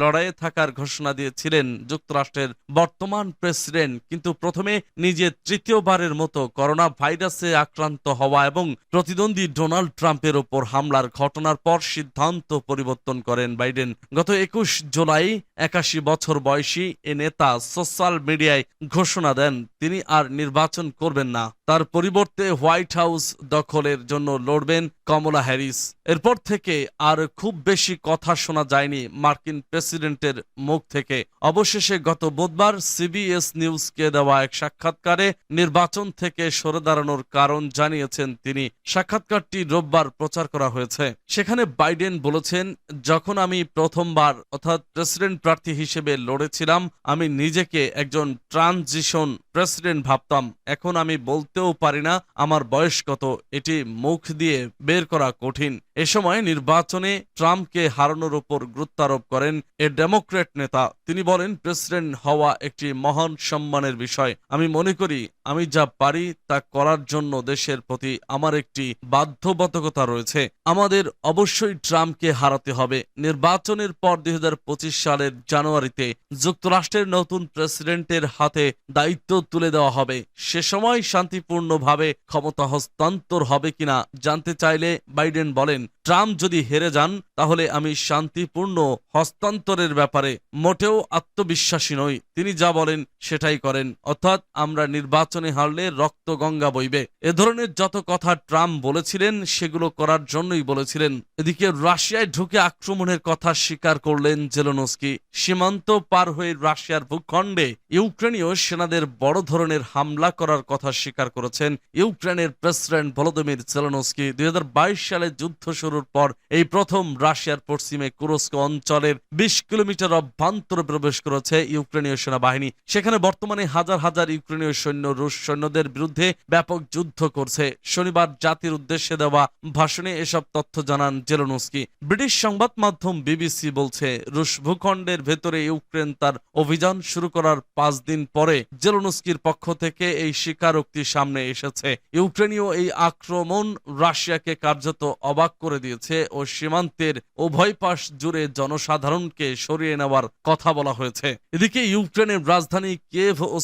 লড়াইয়ে থাকার ঘোষণা দিয়েছিলেন যুক্তরাষ্ট্রের বর্তমান প্রেসিডেন্ট, কিন্তু প্রথমে নিজে তৃতীয়বারের মতো করোনা ভাইরাসে আক্রান্ত হওয়া এবং প্রতিদ্বন্দ্বী ডোনাল্ড ট্রাম্পের ওপর হামলার ঘটনার পর সিদ্ধান্ত পরিবর্তন করেন বাইডেন। গত 21 জুলাই 81 বছর বয়সী এ নেতা সোশ্যাল মিডিয়ায় ঘোষণা দেন তিনি আর নির্বাচন করবেন না। তার পরিবর্তে হোয়াইট হাউস দখলের জন্য লড়বেন কমলা হ্যারিস। এরপর থেকে আর খুব বেশি কথা শোনা যায়নি মার্কিন প্রেসিডেন্টের মুখ থেকে। অবশেষে গত বুধবার সিবিএস নিউজকে দেওয়া এক সাক্ষাৎকারে নির্বাচন থেকে সরে দাঁড়ানোর কারণ জানিয়েছেন তিনি। সাক্ষাৎকারটি রোববার প্রচার করা হয়েছে। সেখানে বাইডেন বলেছেন, যখন আমি প্রথমবার অর্থাৎ প্রেসিডেন্ট প্রার্থী হিসেবে লড়েছিলাম, আমি নিজেকে একজন ট্রানজিশন প্রেসিডেন্ট ভাবতাম। এখন আমি বলতেও পারি না আমার বয়স কত, এটি মুখ দিয়ে বের করা কঠিন। এ সময় নির্বাচনে ট্রাম্পকে হারানোর উপর গুরুত্ব আরোপ করেন এ ডেমোক্র্যাট নেতা। তিনি বলেন, প্রেসিডেন্ট হওয়া একটি মহান সম্মানের বিষয়। আমি মনে করি আমি যা পারি তা করার জন্য দেশের প্রতি আমার একটি বাধ্যবাধকতা রয়েছে। আমাদের অবশ্যই ট্রাম্পকে হারাতে হবে। নির্বাচনের পর 2025 সালের জানুয়ারিতে যুক্তরাষ্ট্রের নতুন প্রেসিডেন্টের হাতে দায়িত্ব তুলে দেওয়া হবে। সে সময় শান্তিপূর্ণভাবে ক্ষমতা হস্তান্তর হবে কিনা জানতে চাইলে বাইডেন বলেন, ট্রাম্প যদি হেরে যান তাহলে আমি শান্তিপূর্ণ হস্তান্তরের ব্যাপারে মোটেও আত্মবিশ্বাসী নই। তিনি যা বলেন সেটাই করেন, অর্থাৎ আমরা নির্বাচনে হারলে রক্ত গঙ্গা বইবে। এ ধরনের যত কথা ট্রাম্প বলেছিলেন সেগুলো করার জন্যই বলেছিলেন। এদিকে রাশিয়ায় ঢুকে আক্রমণের কথা স্বীকার করলেন জেলেনস্কি। সীমান্ত পার হয়ে রাশিয়ার ভূখণ্ডে ইউক্রেনীয় সেনাদের বড় ধরনের হামলা করার কথা স্বীকার করেছেন ইউক্রেনের প্রেসিডেন্ট ভলোদিমির জেলেনস্কি। 2022 সালে যুদ্ধ শুরুর পর এই প্রথম রাশিয়ার পশ্চিমে কুরস্ক অঞ্চলের 20 কিলোমিটার অভ্যন্তরে প্রবেশ করেছে ইউক্রেনীয় সেনাবাহিনী। সেখানে বর্তমানে হাজার হাজার ইউক্রেনীয় সৈন্য রুশ সৈন্যদের বিরুদ্ধে ব্যাপক যুদ্ধ করছে। শনিবার জাতির উদ্দেশ্যে দেওয়া ভাষণে এসব তথ্য জানান জেলেনস্কি। ব্রিটিশ সংবাদ মাধ্যম বিবিসি বলছে, রুশ ভূখণ্ডের ভেতরে ইউক্রেন তার অভিযান শুরু করার 5 দিন পরে জেলেনস্কির পক্ষ থেকে এই স্বীকারোক্তি সামনে এসেছে। ইউক্রেনীয় এই আক্রমণ রাশিয়াকে কার্যত অবাক করে দিয়েছে ও সীমান্তের উভয় পাশ জুড়ে জনসাধারণকে সরিয়ে নেওয়ার কথা বলা হয়েছে। এদিকে ইউক্রেনের রাজধানী কিয়েভ ও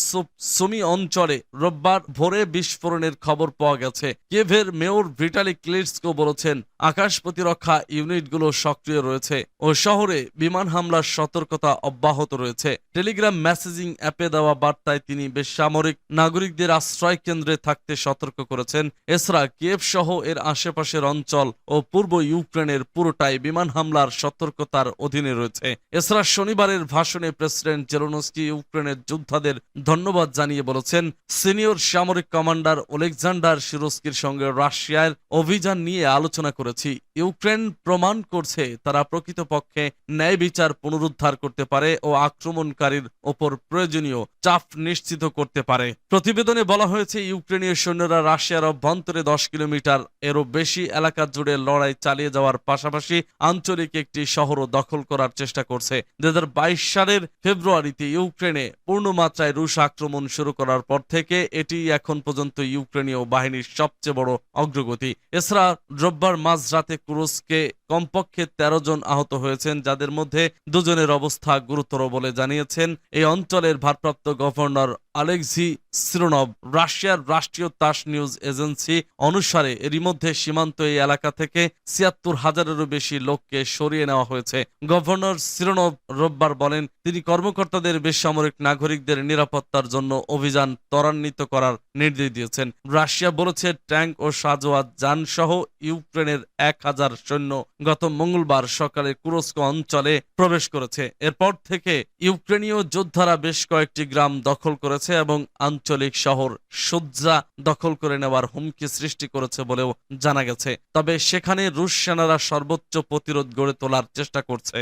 সুমি অঞ্চলে রোববার ভোরে বিস্ফোরণের খবর পাওয়া গেছে। কিয়েভের মেয়র ভিটালি ক্লিটসকো বলেছেন, আকাশ প্রতিরক্ষা ইউনিটগুলো সক্রিয় রয়েছে ও শহরে বিমান হামলার সতর্কতা অব্যাহত রয়েছে। টেলিগ্রাম মেসেজিং অ্যাপে দেওয়া বার্তায় তিনি বেসামরিক নাগরিকদের আশ্রয় কেন্দ্রে থাকতে সতর্ক করেছেন। এছাড়া কিয়েভ সহ এর আশেপাশের অঞ্চল ও পূর্ব ইউক্রেনের পুরোটাই বিমান হামলার সতর্কতার অধীনে রয়েছে। এছাড়া শনিবারের ভাষণে প্রেসিডেন্ট জেলেনস্কি ইউক্রেনের যোদ্ধাদের ধন্যবাদ জানিয়ে বলেছেন, সিনিয়র সামরিক কমান্ডার ওলেকজান্ডার সিরস্কির সঙ্গে রাশিয়ার অভিযান নিয়ে আলোচনা করেছি। ইউক্রেন প্রমাণ করছে তারা প্রকৃতপক্ষে ন্যায় বিচার পুনরুদ্ধার করতে পারে ও আক্রমণকারীর ওপর প্রয়োজনীয় চাপ নিশ্চিত করতে পারে। প্রতিবেদনে বলা হয়েছে, ইউক্রেনীয় সৈন্যরা রাশিয়ার অভ্যন্তরে 10 কিলোমিটার এরও বেশি এলাকা জুড়ে লড়াই চালিয়ে যাওয়ার পাশাপাশি আঞ্চলিক একটি শহরও দখল করার চেষ্টা করছে। 2022 সালের ফেব্রুয়ারিতে ইউক্রেনে পূর্ণমাত্রায় রুশ আক্রমণ শুরু করার পর থেকে এটি এখন পর্যন্ত ইউক্রেনীয় বাহিনীর সবচেয়ে বড় অগ্রগতি। এছাড়া রোববার মাঝরাতে কুরস্কে কমপক্ষে 13 জন আহত হয়েছেন, যাদের মধ্যে 2 জনের অবস্থা গুরুতর বলে জানিয়েছেন এই অঞ্চলের ভারপ্রাপ্ত গভর্নর আলেক্সি সিরোনভ। রাশিয়ার রাষ্ট্রীয় তাস নিউজ এজেন্সি অনুসারে এরই মধ্যে সীমান্ত এই এলাকা থেকে ৭৬,০০০-এরও বেশি লোককে সরিয়ে নেওয়া হয়েছে। গভর্নর সিরোনভ রোববার বলেন, তিনি কর্মকর্তাদের বেসামরিক নাগরিকদের নিরাপত্তার জন্য অভিযান ত্বরান্বিত করার নির্দেশ দিয়েছেন। রাশিয়া বলেছে, ট্যাঙ্ক ও সাজোয়াত যান সহ ইউক্রেনের 1000 সৈন্য গত মঙ্গলবার সকালে কুরস্ক অঞ্চলে প্রবেশ করেছে। এরপর থেকে ইউক্রেনীয় যোদ্ধারা বেশ কয়েকটি গ্রাম দখল করেছে এবং আঞ্চলিক শহর সুৎজা দখল করে নেওয়ার হুমকি সৃষ্টি করেছে বলেও জানা গেছে। তবে সেখানে রুশ সেনারা সর্বোচ্চ প্রতিরোধ গড়ে তোলার চেষ্টা করছে।